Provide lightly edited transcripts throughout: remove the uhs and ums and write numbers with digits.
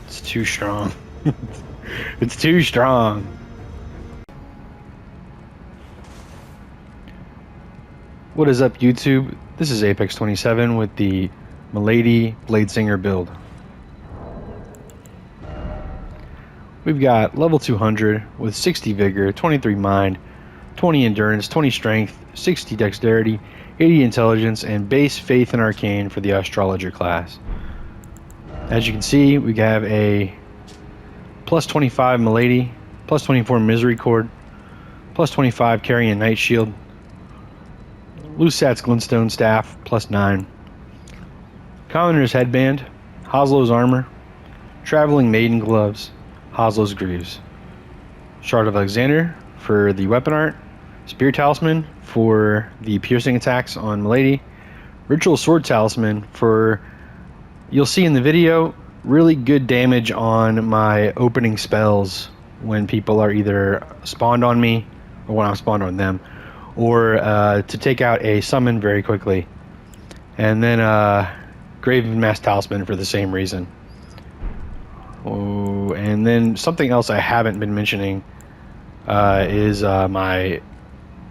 It's too strong. It's too strong. What is up, YouTube? This is Apex27 with the Milady Bladesinger build. We've got level 200 with 60 vigor, 23 mind, 20 endurance, 20 strength, 60 dexterity, 80 intelligence, and base faith and arcane for the astrologer class. As you can see, we have a plus 25 Milady, plus 24 misery cord, plus 25 carrying night shield, loose sats glintstone staff, plus 9, commoner's headband, Hoslow's armor, traveling maiden gloves, Hoslow's greaves, shard of Alexander for the weapon art, spear talisman for the piercing attacks on Milady, ritual sword talisman for, you'll see in the video, really good damage on my opening spells when people are either spawned on me or when I'm spawned on them, or to take out a summon very quickly. And then Graven Mass Talisman for the same reason. Oh, and then something else I haven't been mentioning is my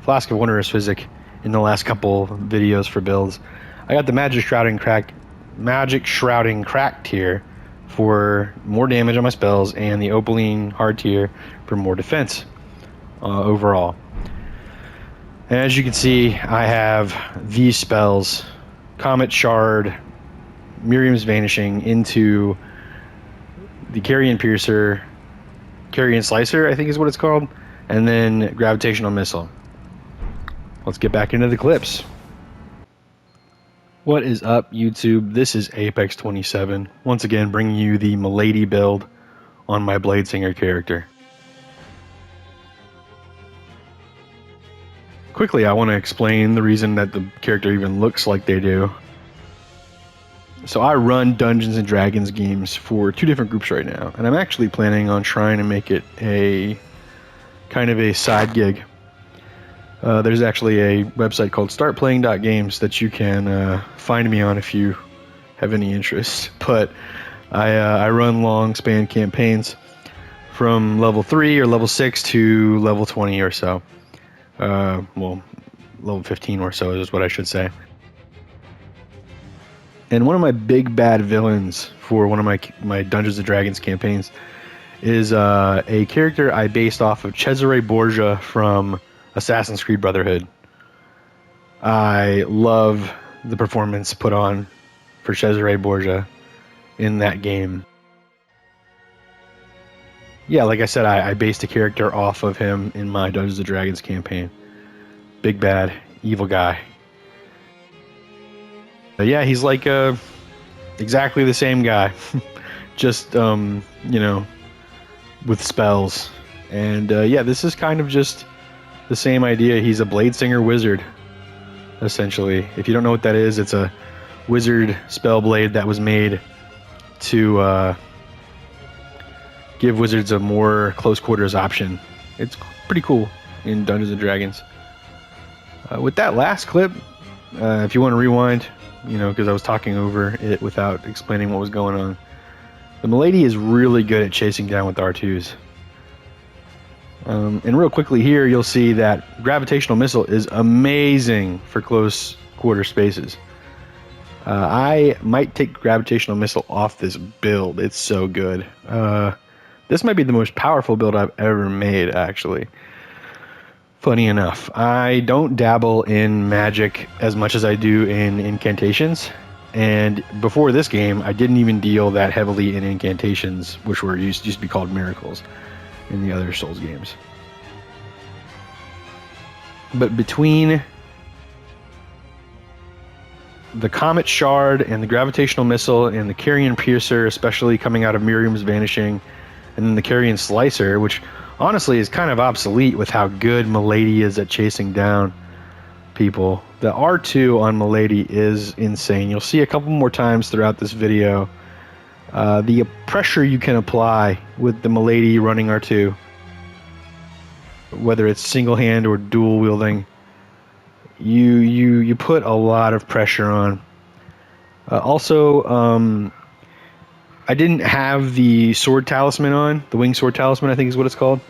Flask of Wondrous Physic in the last couple videos for builds. I got the Magic Shrouding Crack tier for more damage on my spells, and the Opaline Hard tier for more defense overall. And as you can see, I have these spells: Comet Shard, Miriam's Vanishing into the Carrion Piercer, Carrion Slicer, I think is what it's called, and then Gravitational Missile. Let's get back into the clips. What is up, YouTube? This is Apex27, once again bringing you the Milady build on my Bladesinger character. Quickly, I want to explain the reason that the character even looks like they do. So I run Dungeons and Dragons games for 2 different groups right now, and I'm actually planning on trying to make it a kind of a side gig. There's actually a website called startplaying.games that you can find me on if you have any interest. But I run long span campaigns from level 3 or level 6 to level 20 or so. Well, level 15 or so is what I should say. And one of my big bad villains for one of my Dungeons and Dragons campaigns is a character I based off of Cesare Borgia from Assassin's Creed Brotherhood. I love the performance put on for Cesare Borgia in that game. Yeah, like I said, I based a character off of him in my Dungeons & Dragons campaign. Big bad, evil guy. But yeah, he's like exactly the same guy. Just, you know, with spells. And yeah, this is kind of just the same idea. He's a Bladesinger wizard, essentially. If you don't know what that is, it's a wizard Spellblade that was made to give wizards a more close quarters option. It's pretty cool in Dungeons and Dragons. With that last clip, if you want to rewind, you know, because I was talking over it without explaining what was going on. The Milady is really good at chasing down with R2s. And real quickly here, you'll see that Gravitational Missile is amazing for close quarter spaces. I might take Gravitational Missile off this build. It's so good. This might be the most powerful build I've ever made, actually. Funny enough, I don't dabble in magic as much as I do in incantations. And before this game, I didn't even deal that heavily in incantations, which were used to be called miracles in the other Souls games. But between the Comet Shard and the Gravitational Missile and the Carrion Piercer, especially coming out of Miriam's Vanishing, and then the Carrion Slicer, which honestly is kind of obsolete with how good Milady is at chasing down people. The R2 on Milady is insane. You'll see a couple more times throughout this video the pressure you can apply with the Milady running R2, whether it's single hand or dual wielding. You put a lot of pressure on. Also, I didn't have the sword talisman on, the wing sword talisman, I think is what it's called,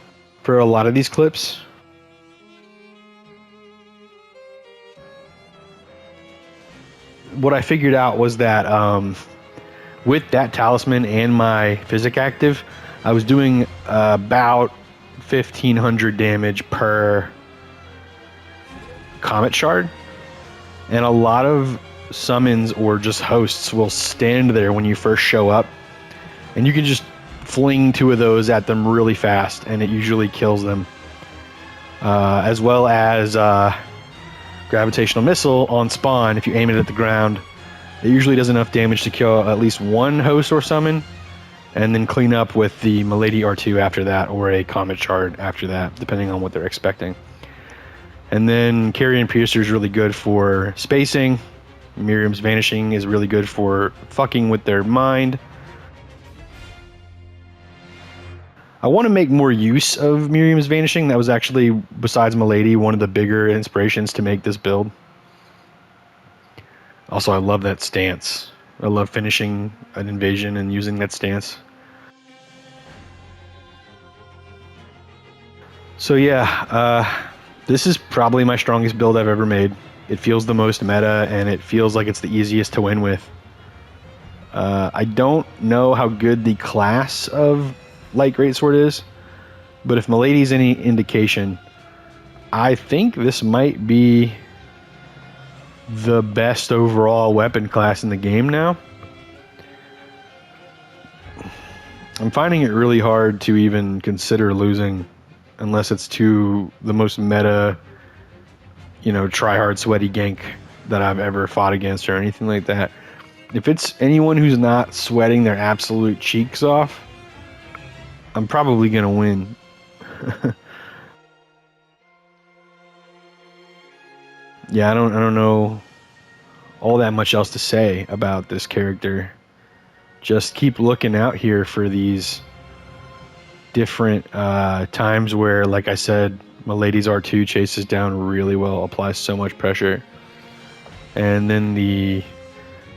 for a lot of these clips. What I figured out was that with that talisman and my physic active, I was doing about 1500 damage per comet shard, and a lot of summons or just hosts will stand there when you first show up, and you can just fling 2 of those at them really fast, and it usually kills them. As well as Gravitational Missile on spawn, if you aim it at the ground, it usually does enough damage to kill at least 1 host or summon, and then clean up with the Milady R2 after that, or a Comet Shard after that, depending on what they're expecting. And then Carrion Piercer is really good for spacing. Miriam's Vanishing is really good for fucking with their mind. I want to make more use of Miriam's Vanishing. That was actually, besides Milady, one of the bigger inspirations to make this build. Also, I love that stance. I love finishing an invasion and using that stance. So yeah, this is probably my strongest build I've ever made. It feels the most meta, and it feels like it's the easiest to win with. I don't know how good the class of Light Greatsword is, but if Milady's any indication, I think this might be the best overall weapon class in the game now. I'm finding it really hard to even consider losing unless it's to the most meta, you know, try-hard sweaty gank that I've ever fought against or anything like that. If it's anyone who's not sweating their absolute cheeks off, I'm probably gonna win. Yeah, I don't know all that much else to say about this character. Just keep looking out here for these different times where, like I said, Milady's R2 chases down really well, applies so much pressure. And then the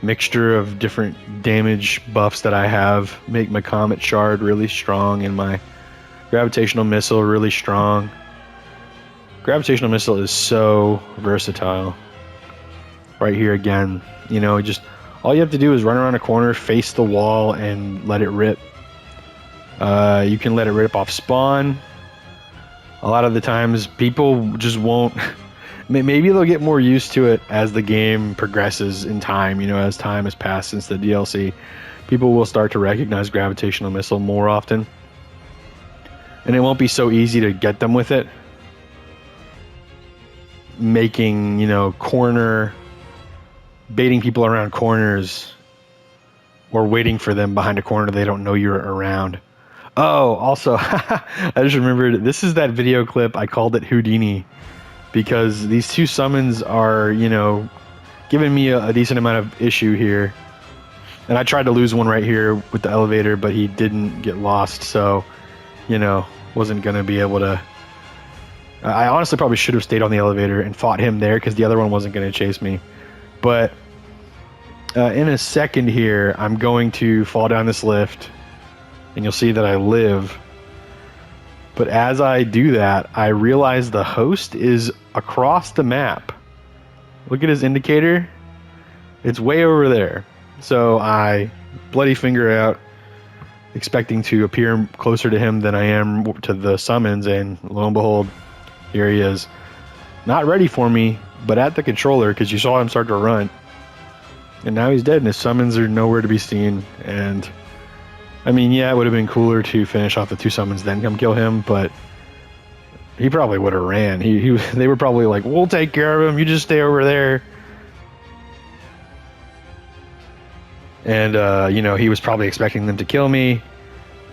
mixture of different damage buffs that I have make my Comet Shard really strong and my Gravitational Missile really strong. Gravitational Missile is so versatile. Right here again, you know, just all you have to do is run around a corner, face the wall, and let it rip. You can let it rip off spawn. A lot of the times people just won't. Maybe they'll get more used to it as the game progresses in time, you know, as time has passed since the DLC. People will start to recognize Gravitational Missile more often. And it won't be so easy to get them with it. Making, you know, baiting people around corners, or waiting for them behind a corner they don't know you're around. Oh, also, I just remembered, this is that video clip, I called it Houdini, because these 2 summons are, you know, giving me a decent amount of issue here. And I tried to lose one right here with the elevator, but he didn't get lost, so, you know, wasn't going to be able to... I honestly probably should have stayed on the elevator and fought him there, because the other one wasn't going to chase me. But in a second here, I'm going to fall down this lift, and you'll see that I live. But as I do that, I realize the host is across the map. Look at his indicator. It's way over there. So I bloody finger out, expecting to appear closer to him than I am to the summons, and lo and behold, here he is. Not ready for me, but at the controller, because you saw him start to run. And now he's dead, and his summons are nowhere to be seen. And I mean, yeah, it would have been cooler to finish off the 2 summons, then come kill him, but he probably would have ran. They were probably like, we'll take care of him, you just stay over there. And, you know, he was probably expecting them to kill me,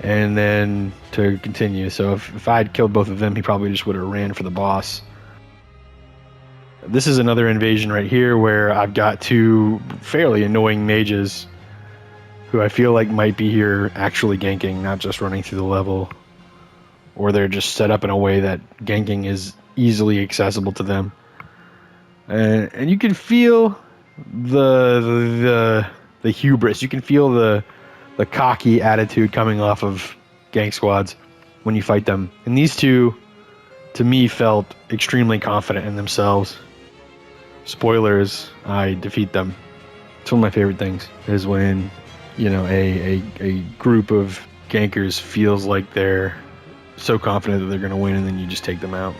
and then to continue. So if I had killed both of them, he probably just would have ran for the boss. This is another invasion right here where I've got 2 fairly annoying mages who I feel like might be here actually ganking, not just running through the level. Or they're just set up in a way that ganking is easily accessible to them. And you can feel the the hubris. You can feel the cocky attitude coming off of gang squads when you fight them. And these two, to me, felt extremely confident in themselves. Spoilers, I defeat them. It's one of my favorite things is when, you know, a group of gankers feels like they're so confident that they're going to win, and then you just take them out.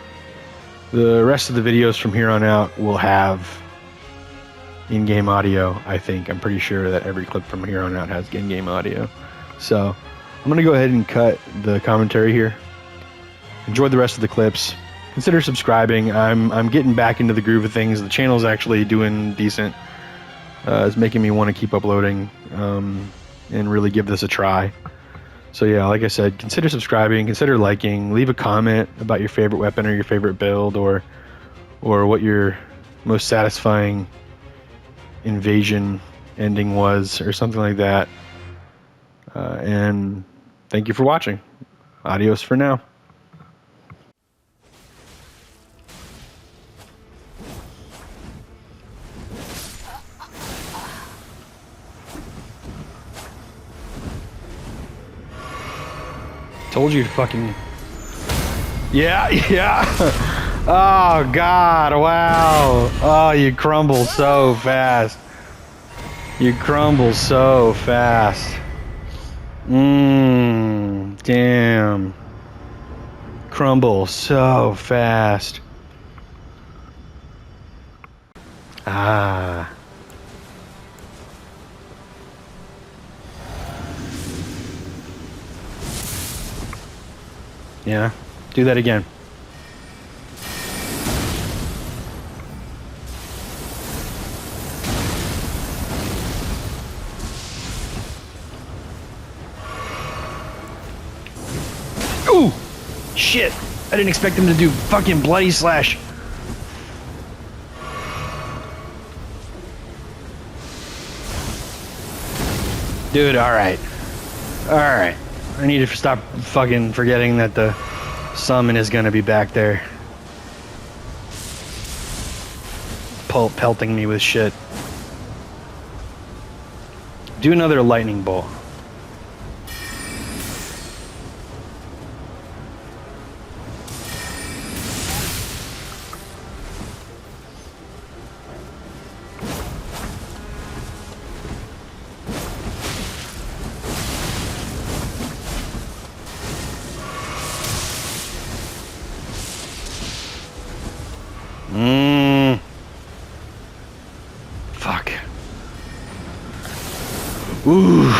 The rest of the videos from here on out will have in-game audio, I think. I'm pretty sure that every clip from here on out has in-game audio. So I'm going to go ahead and cut the commentary here. Enjoy the rest of the clips. Consider subscribing. I'm getting back into the groove of things. The channel's actually doing decent. It's making me want to keep uploading and really give this a try. So yeah, like I said, consider subscribing, consider liking, leave a comment about your favorite weapon or your favorite build, or what your most satisfying invasion ending was, or something like that. And thank you for watching. Adios for now. Told you to fucking... Yeah. Oh, God, wow. Oh, you crumble so fast. You crumble so fast. Damn. Crumble so fast. Ah. Yeah, do that again. Ooh! Shit! I didn't expect him to do fucking bloody slash. Dude, alright. Alright. I need to stop fucking forgetting that the summon is gonna be back there. Pelting me with shit. Do another lightning bolt. Fuck. Ooh.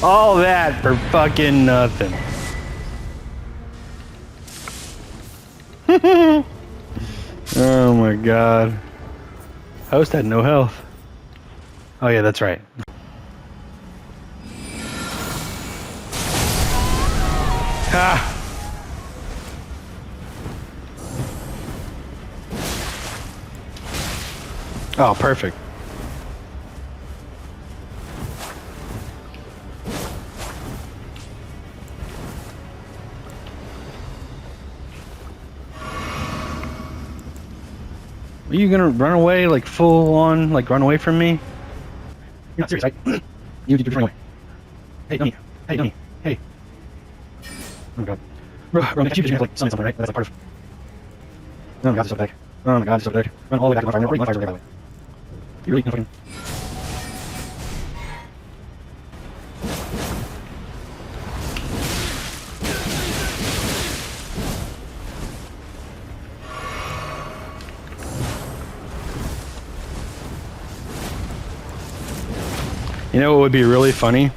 All that for fucking nothing. Oh my god. Host had no health. Oh yeah, that's right. Ha! Oh, perfect. Are you gonna run away, like full on, like run away from me? You're not serious, right? You run away. Hey, dummy. Hey, dummy. Hey. Oh my god. Bro, man, you just like something, right? That's like part of... Oh my god, this is so big. Oh my god, this is so big. Run all the way back to my fire. My fire's right that way. You really fucking... You know what would be really funny?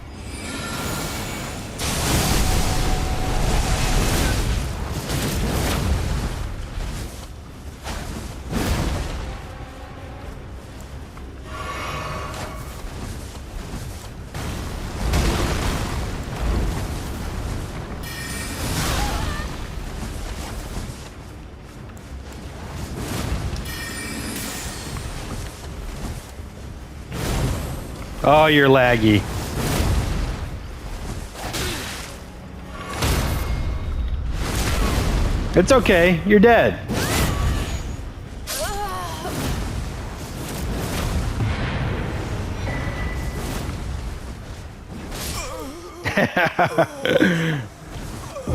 Oh, you're laggy. It's okay. You're dead.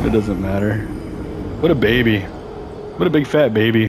It doesn't matter. What a baby. What a big fat baby.